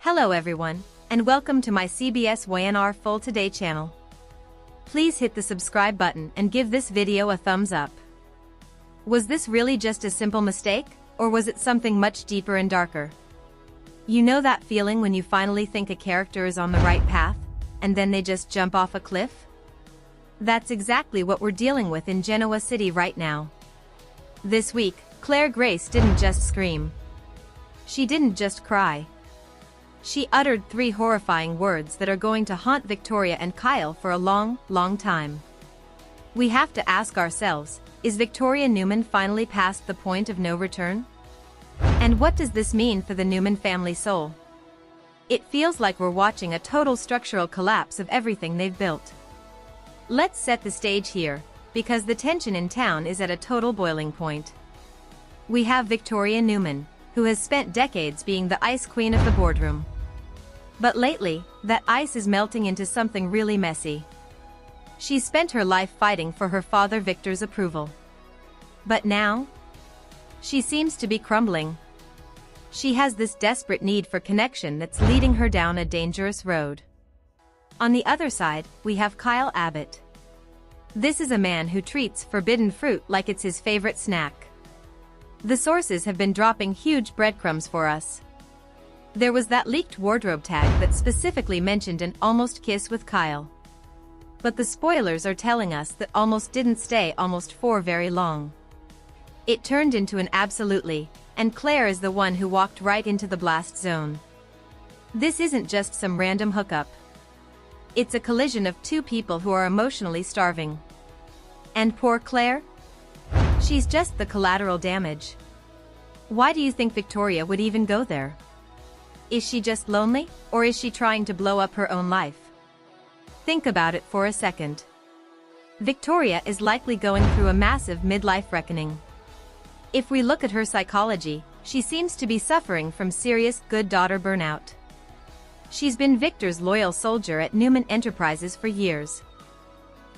Hello everyone, and welcome to my CBS YNR Full Today channel. Please hit the subscribe button and give this video a thumbs up. Was this really just a simple mistake, or was it something much deeper and darker? You know that feeling when you finally think a character is on the right path, and then they just jump off a cliff? That's exactly what we're dealing with in Genoa City right now. This week, Claire Grace didn't just scream. She didn't just cry. She uttered 3 horrifying words that are going to haunt Victoria and Kyle for a long, long time. We have to ask ourselves, is Victoria Newman finally past the point of no return? And what does this mean for the Newman family soul? It feels like we're watching a total structural collapse of everything they've built. Let's set the stage here, because the tension in town is at a total boiling point. We have Victoria Newman, who has spent decades being the ice queen of the boardroom. But lately, that ice is melting into something really messy. She's spent her life fighting for her father Victor's approval. But now, she seems to be crumbling. She has this desperate need for connection that's leading her down a dangerous road. On the other side, we have Kyle Abbott. This is a man who treats forbidden fruit like it's his favorite snack. The sources have been dropping huge breadcrumbs for us. There was that leaked wardrobe tag that specifically mentioned an almost kiss with Kyle. But the spoilers are telling us that almost didn't stay almost for very long. It turned into an absolutely, and Claire is the one who walked right into the blast zone. This isn't just some random hookup. It's a collision of 2 people who are emotionally starving. And poor Claire? She's just the collateral damage. Why do you think Victoria would even go there? Is she just lonely, or is she trying to blow up her own life? Think about it for a second. Victoria is likely going through a massive midlife reckoning. If we look at her psychology, she seems to be suffering from serious good daughter burnout. She's been Victor's loyal soldier at Newman Enterprises for years.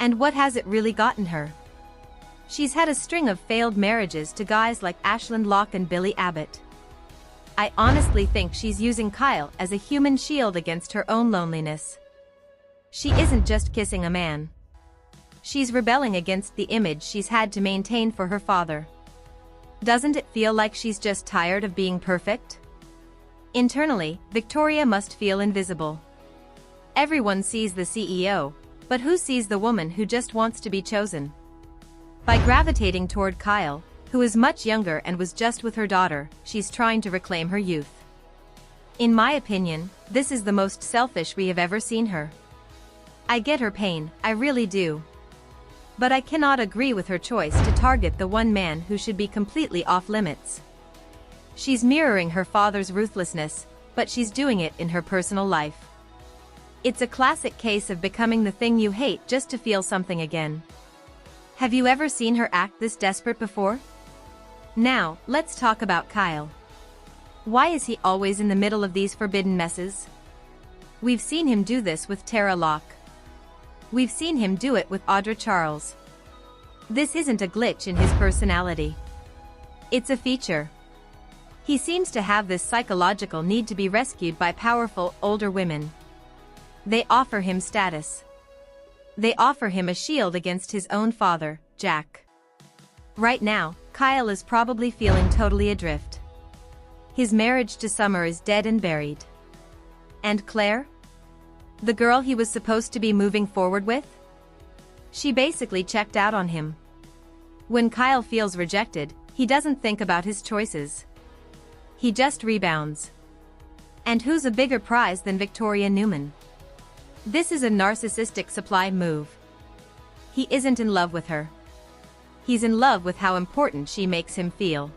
And what has it really gotten her? She's had a string of failed marriages to guys like Ashland Locke and Billy Abbott. I honestly think she's using Kyle as a human shield against her own loneliness. She isn't just kissing a man. She's rebelling against the image she's had to maintain for her father. Doesn't it feel like she's just tired of being perfect? Internally, Victoria must feel invisible. Everyone sees the CEO, but who sees the woman who just wants to be chosen? By gravitating toward Kyle, who is much younger and was just with her daughter, she's trying to reclaim her youth. In my opinion, this is the most selfish we have ever seen her. I get her pain, I really do. But I cannot agree with her choice to target the one man who should be completely off limits. She's mirroring her father's ruthlessness, but she's doing it in her personal life. It's a classic case of becoming the thing you hate just to feel something again. Have you ever seen her act this desperate before? Now, let's talk about Kyle. Why is he always in the middle of these forbidden messes? We've seen him do this with Tara Locke. We've seen him do it with Audra Charles. This isn't a glitch in his personality. It's a feature. He seems to have this psychological need to be rescued by powerful, older women. They offer him status. They offer him a shield against his own father, Jack. Right now, Kyle is probably feeling totally adrift. His marriage to Summer is dead and buried. And Claire? The girl he was supposed to be moving forward with? She basically checked out on him. When Kyle feels rejected, he doesn't think about his choices. He just rebounds. And who's a bigger prize than Victoria Newman? This is a narcissistic supply move. He isn't in love with her. He's in love with how important she makes him feel.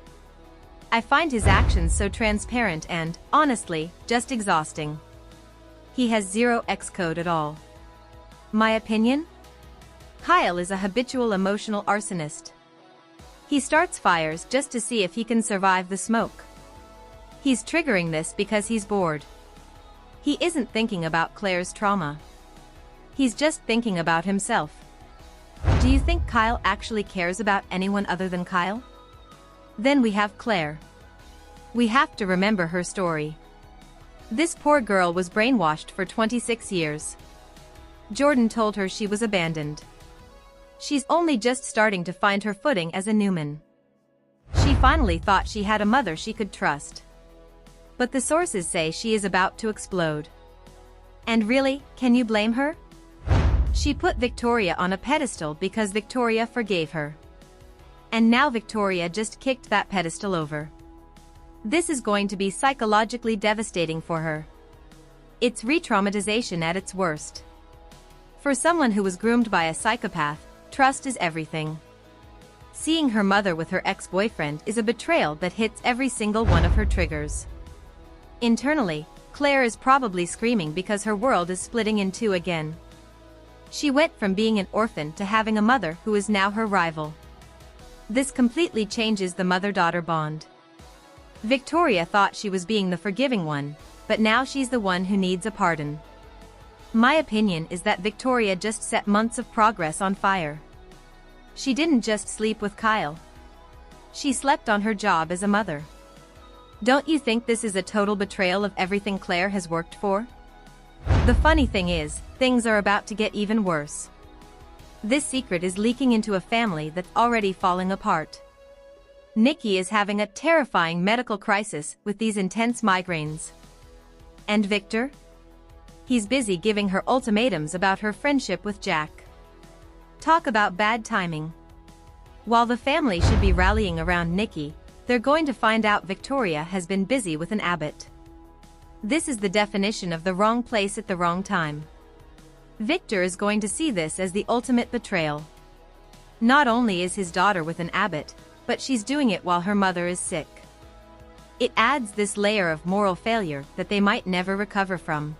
I find his actions so transparent and, honestly, just exhausting. He has zero X-code at all. My opinion? Kyle is a habitual emotional arsonist. He starts fires just to see if he can survive the smoke. He's triggering this because he's bored. He isn't thinking about Claire's trauma. He's just thinking about himself. Do you think Kyle actually cares about anyone other than Kyle? Then we have Claire. We have to remember her story. This poor girl was brainwashed for 26 years. Jordan told her she was abandoned. She's only just starting to find her footing as a Newman. She finally thought she had a mother she could trust. But the sources say she is about to explode. And really, can you blame her? She put Victoria on a pedestal because Victoria forgave her. And now Victoria just kicked that pedestal over. This is going to be psychologically devastating for her. It's re-traumatization at its worst. For someone who was groomed by a psychopath, trust is everything. Seeing her mother with her ex-boyfriend is a betrayal that hits every single one of her triggers. Internally, Claire is probably screaming because her world is splitting in two again. She went from being an orphan to having a mother who is now her rival. This completely changes the mother-daughter bond. Victoria thought she was being the forgiving one, but now she's the one who needs a pardon. My opinion is that Victoria just set months of progress on fire. She didn't just sleep with Kyle. She slept on her job as a mother. Don't you think this is a total betrayal of everything Claire has worked for? The funny thing is, things are about to get even worse. This secret is leaking into a family that's already falling apart. Nikki is having a terrifying medical crisis with these intense migraines. And Victor? He's busy giving her ultimatums about her friendship with Jack. Talk about bad timing. While the family should be rallying around Nikki, they're going to find out Victoria has been busy with an Abbott. This is the definition of the wrong place at the wrong time. Victor is going to see this as the ultimate betrayal. Not only is his daughter with an Abbott, but she's doing it while her mother is sick. It adds this layer of moral failure that they might never recover from.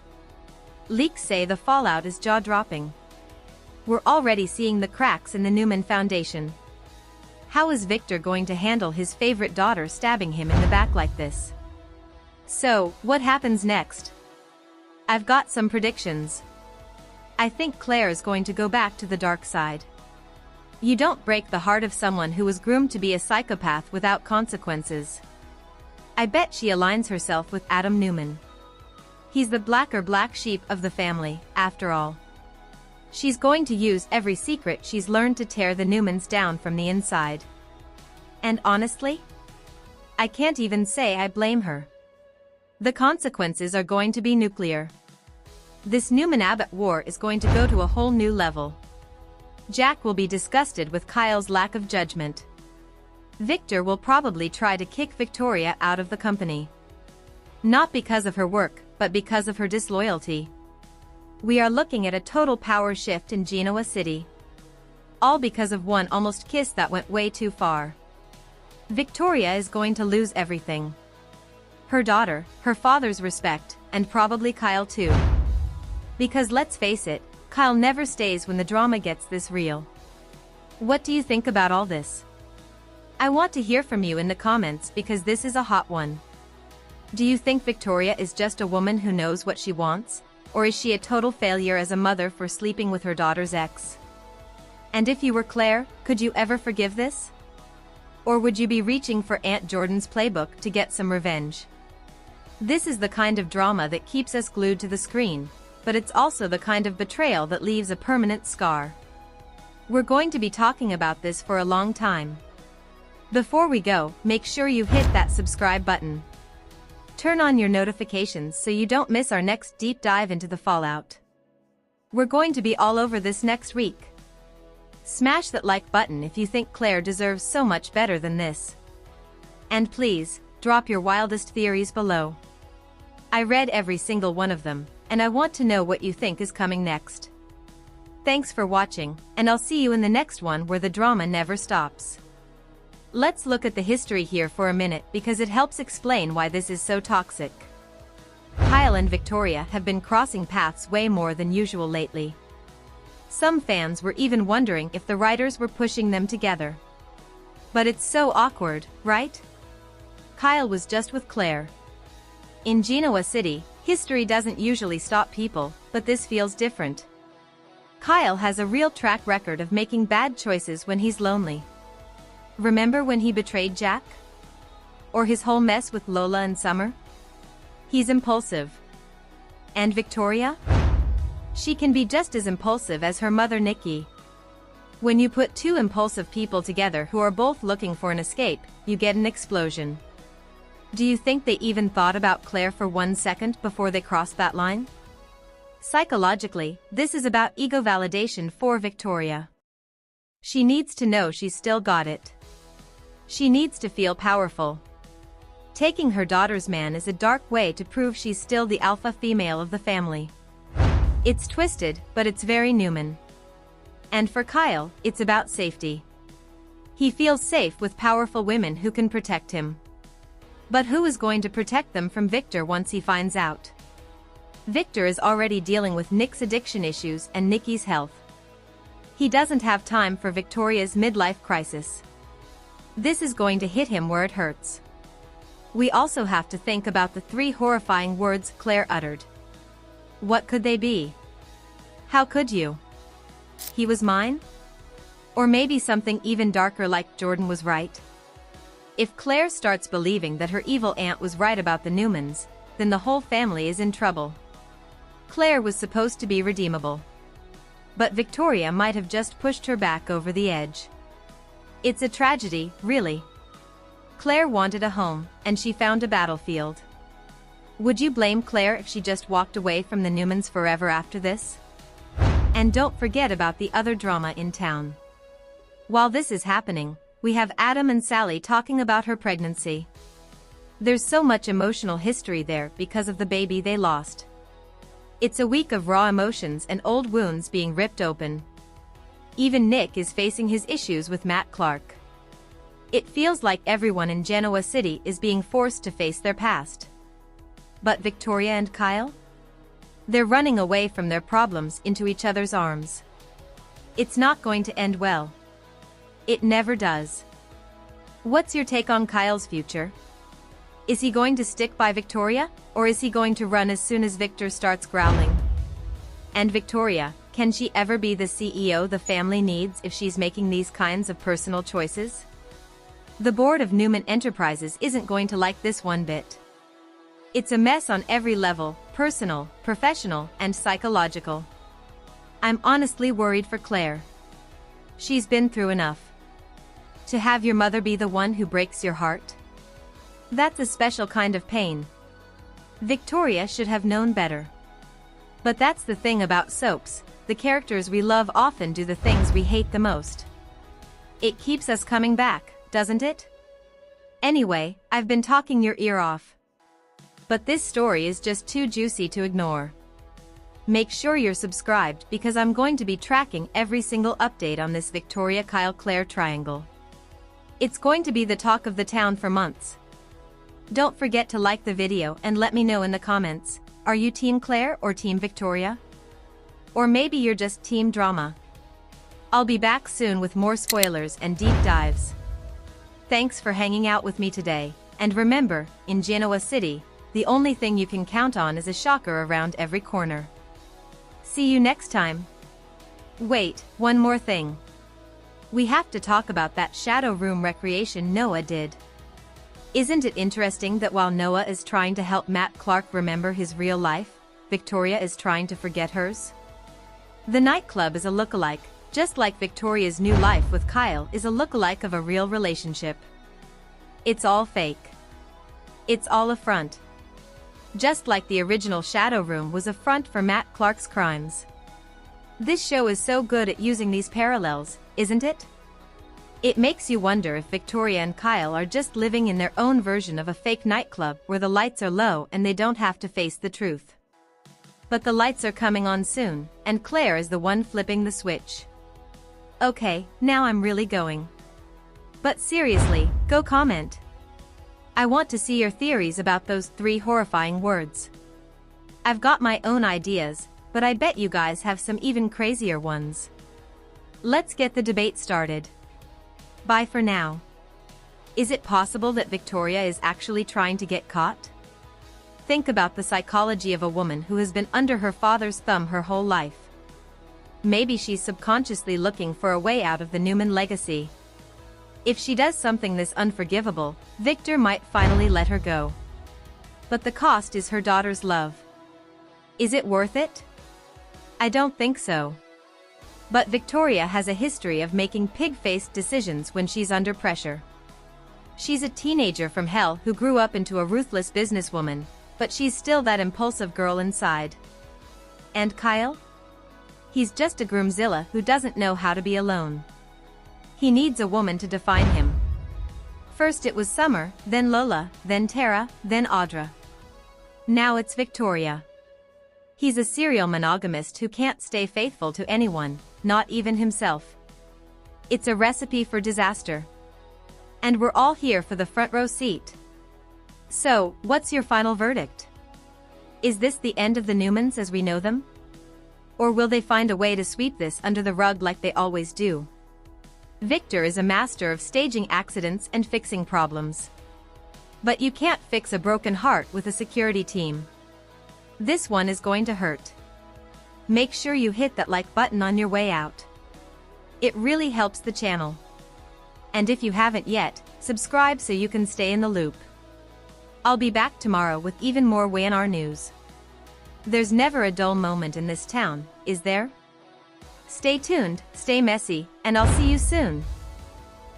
Leaks say the fallout is jaw-dropping. We're already seeing the cracks in the Newman Foundation. How is Victor going to handle his favorite daughter stabbing him in the back like this? So, what happens next? I've got some predictions. I think Claire is going to go back to the dark side. You don't break the heart of someone who was groomed to be a psychopath without consequences. I bet she aligns herself with Adam Newman. He's the black sheep of the family, after all. She's going to use every secret she's learned to tear the Newmans down from the inside. And honestly, I can't even say I blame her. The consequences are going to be nuclear. This Newman-Abbott war is going to go to a whole new level. Jack will be disgusted with Kyle's lack of judgment. Victor will probably try to kick Victoria out of the company. Not because of her work, but because of her disloyalty. We are looking at a total power shift in Genoa City. All because of one almost kiss that went way too far. Victoria is going to lose everything. Her daughter, her father's respect, and probably Kyle too. Because let's face it, Kyle never stays when the drama gets this real. What do you think about all this? I want to hear from you in the comments because this is a hot one. Do you think Victoria is just a woman who knows what she wants? Or is she a total failure as a mother for sleeping with her daughter's ex? And if you were Claire, could you ever forgive this? Or would you be reaching for Aunt Jordan's playbook to get some revenge? This is the kind of drama that keeps us glued to the screen, but it's also the kind of betrayal that leaves a permanent scar. We're going to be talking about this for a long time. Before we go, make sure you hit that subscribe button. Turn on your notifications so you don't miss our next deep dive into the fallout. We're going to be all over this next week. Smash that like button if you think Claire deserves so much better than this. And please, drop your wildest theories below. I read every single one of them, and I want to know what you think is coming next. Thanks for watching, and I'll see you in the next one where the drama never stops. Let's look at the history here for a minute because it helps explain why this is so toxic. Kyle and Victoria have been crossing paths way more than usual lately. Some fans were even wondering if the writers were pushing them together. But it's so awkward, right? Kyle was just with Claire. In Genoa City, history doesn't usually stop people, but this feels different. Kyle has a real track record of making bad choices when he's lonely. Remember when he betrayed Jack? Or his whole mess with Lola and Summer? He's impulsive. And Victoria? She can be just as impulsive as her mother Nikki. When you put two impulsive people together who are both looking for an escape, you get an explosion. Do you think they even thought about Claire for 1 second before they crossed that line? Psychologically, this is about ego validation for Victoria. She needs to know she's still got it. She needs to feel powerful. Taking her daughter's man is a dark way to prove she's still the alpha female of the family. It's twisted, but it's very Newman. And for Kyle, it's about safety. He feels safe with powerful women who can protect him. But who is going to protect them from Victor once he finds out? Victor is already dealing with Nick's addiction issues and Nikki's health. He doesn't have time for Victoria's midlife crisis. This is going to hit him where it hurts. We also have to think about the 3 horrifying words Claire uttered. What could they be? How could you? He was mine? Or maybe something even darker like Jordan was right? If Claire starts believing that her evil aunt was right about the Newmans, then the whole family is in trouble. Claire was supposed to be redeemable. But Victoria might have just pushed her back over the edge. It's a tragedy, really. Claire wanted a home, and she found a battlefield. Would you blame Claire if she just walked away from the Newmans forever after this? And don't forget about the other drama in town. While this is happening, we have Adam and Sally talking about her pregnancy. There's so much emotional history there because of the baby they lost. It's a week of raw emotions and old wounds being ripped open. Even Nick is facing his issues with Matt Clark. It feels like everyone in Genoa City is being forced to face their past. But Victoria and Kyle? They're running away from their problems into each other's arms. It's not going to end well. It never does. What's your take on Kyle's future? Is he going to stick by Victoria, or is he going to run as soon as Victor starts growling? And Victoria, can she ever be the CEO the family needs if she's making these kinds of personal choices? The board of Newman Enterprises isn't going to like this one bit. It's a mess on every level, personal, professional, and psychological. I'm honestly worried for Claire. She's been through enough. To have your mother be the one who breaks your heart? That's a special kind of pain. Victoria should have known better. But that's the thing about soaps, the characters we love often do the things we hate the most. It keeps us coming back, doesn't it? Anyway, I've been talking your ear off. But this story is just too juicy to ignore. Make sure you're subscribed because I'm going to be tracking every single update on this Victoria-Kyle-Claire triangle. It's going to be the talk of the town for months. Don't forget to like the video and let me know in the comments, are you Team Claire or Team Victoria? Or maybe you're just Team Drama. I'll be back soon with more spoilers and deep dives. Thanks for hanging out with me today, and remember, in Genoa City, the only thing you can count on is a shocker around every corner. See you next time. Wait, one more thing. We have to talk about that shadow room recreation Noah did. Isn't it interesting that while Noah is trying to help Matt Clark remember his real life, Victoria is trying to forget hers? The nightclub is a lookalike, just like Victoria's new life with Kyle is a lookalike of a real relationship. It's all fake. It's all a front. Just like the original Shadow Room was a front for Matt Clark's crimes. This show is so good at using these parallels, isn't it? It makes you wonder if Victoria and Kyle are just living in their own version of a fake nightclub where the lights are low and they don't have to face the truth. But the lights are coming on soon, and Claire is the one flipping the switch. Okay, now I'm really going. But seriously, go comment. I want to see your theories about those 3 horrifying words. I've got my own ideas, but I bet you guys have some even crazier ones. Let's get the debate started. Bye for now. Is it possible that Victoria is actually trying to get caught? Think about the psychology of a woman who has been under her father's thumb her whole life. Maybe she's subconsciously looking for a way out of the Newman legacy. If she does something this unforgivable, Victor might finally let her go. But the cost is her daughter's love. Is it worth it? I don't think so. But Victoria has a history of making pig-faced decisions when she's under pressure. She's a teenager from hell who grew up into a ruthless businesswoman, but she's still that impulsive girl inside. And Kyle? He's just a groomzilla who doesn't know how to be alone. He needs a woman to define him. First it was Summer, then Lola, then Tara, then Audra. Now it's Victoria. He's a serial monogamist who can't stay faithful to anyone, not even himself. It's a recipe for disaster. And we're all here for the front row seat. So, what's your final verdict? Is this the end of the Newmans as we know them? Or will they find a way to sweep this under the rug like they always do? Victor is a master of staging accidents and fixing problems. But you can't fix a broken heart with a security team. This one is going to hurt. Make sure you hit that like button on your way out. It really helps the channel. And if you haven't yet, subscribe so you can stay in the loop. I'll be back tomorrow with even more WNR news. There's never a dull moment in this town, is there? Stay tuned, stay messy, and I'll see you soon.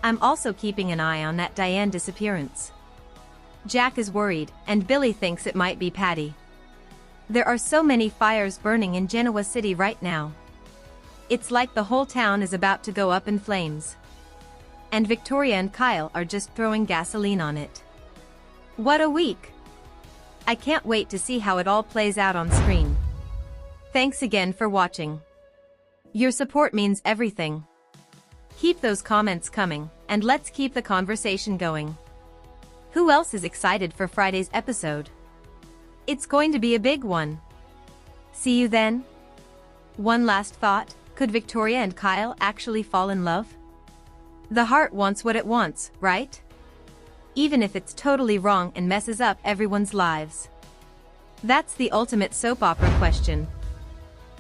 I'm also keeping an eye on that Diane disappearance. Jack is worried, and Billy thinks it might be Patty. There are so many fires burning in Genoa City right now. It's like the whole town is about to go up in flames. And Victoria and Kyle are just throwing gasoline on it. What a week! I can't wait to see how it all plays out on screen. Thanks again for watching. Your support means everything. Keep those comments coming, and let's keep the conversation going. Who else is excited for Friday's episode? It's going to be a big one. See you then. One last thought, could Victoria and Kyle actually fall in love? The heart wants what it wants, right? Even if it's totally wrong and messes up everyone's lives. That's the ultimate soap opera question.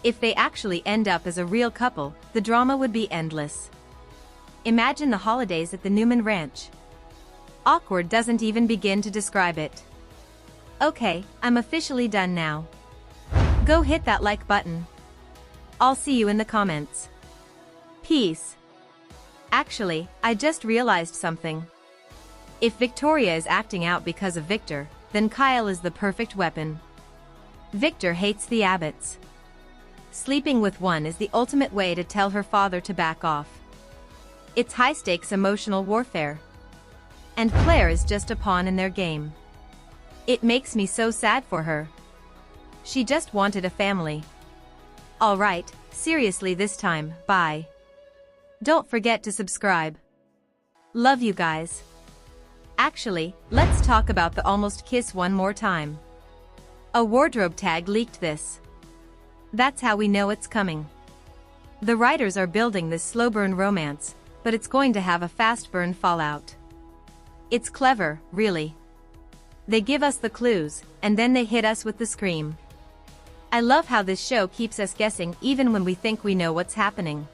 If they actually end up as a real couple, the drama would be endless. Imagine the holidays at the Newman Ranch. Awkward doesn't even begin to describe it. Okay, I'm officially done now. Go hit that like button. I'll see you in the comments. Peace. Actually, I just realized something. If Victoria is acting out because of Victor, then Kyle is the perfect weapon. Victor hates the Abbotts. Sleeping with one is the ultimate way to tell her father to back off. It's high-stakes emotional warfare. And Claire is just a pawn in their game. It makes me so sad for her. She just wanted a family. Alright, seriously this time, bye. Don't forget to subscribe. Love you guys. Actually, let's talk about the almost kiss one more time. A wardrobe tag leaked this. That's how we know it's coming. The writers are building this slow burn romance, but it's going to have a fast burn fallout. It's clever, really. They give us the clues, and then they hit us with the scream. I love how this show keeps us guessing even when we think we know what's happening.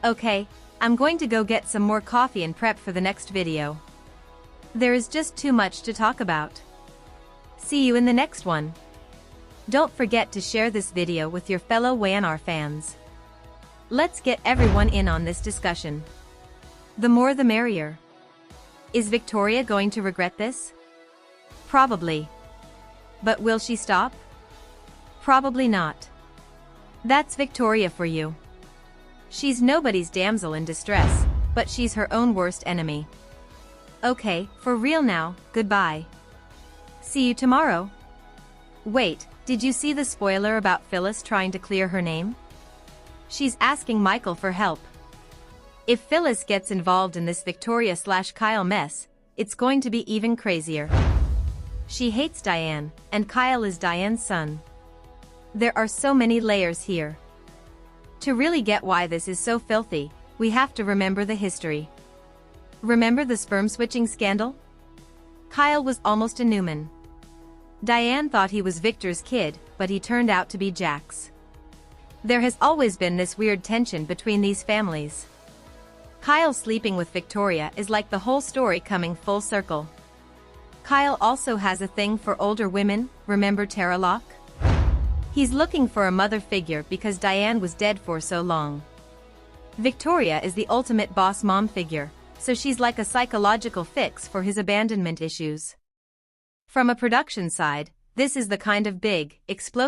Okay, I'm going to go get some more coffee and prep for the next video. There is just too much to talk about. See you in the next one. Don't forget to share this video with your fellow WNR fans. Let's get everyone in on this discussion. The more the merrier. Is Victoria going to regret this? Probably. But will she stop? Probably not. That's Victoria for you. She's nobody's damsel in distress, but she's her own worst enemy. Okay, for real now, goodbye. See you tomorrow. Wait, did you see the spoiler about Phyllis trying to clear her name? She's asking Michael for help. If Phyllis gets involved in this Victoria/Kyle mess, it's going to be even crazier. She hates Diane, and Kyle is Diane's son. There are so many layers here. To really get why this is so filthy, we have to remember the history. Remember the sperm switching scandal? Kyle was almost a Newman. Diane thought he was Victor's kid, but he turned out to be Jack's. There has always been this weird tension between these families. Kyle sleeping with Victoria is like the whole story coming full circle. Kyle also has a thing for older women, remember Tara Locke? He's looking for a mother figure because Diane was dead for so long. Victoria is the ultimate boss mom figure, so she's like a psychological fix for his abandonment issues. From a production side, this is the kind of big, explosive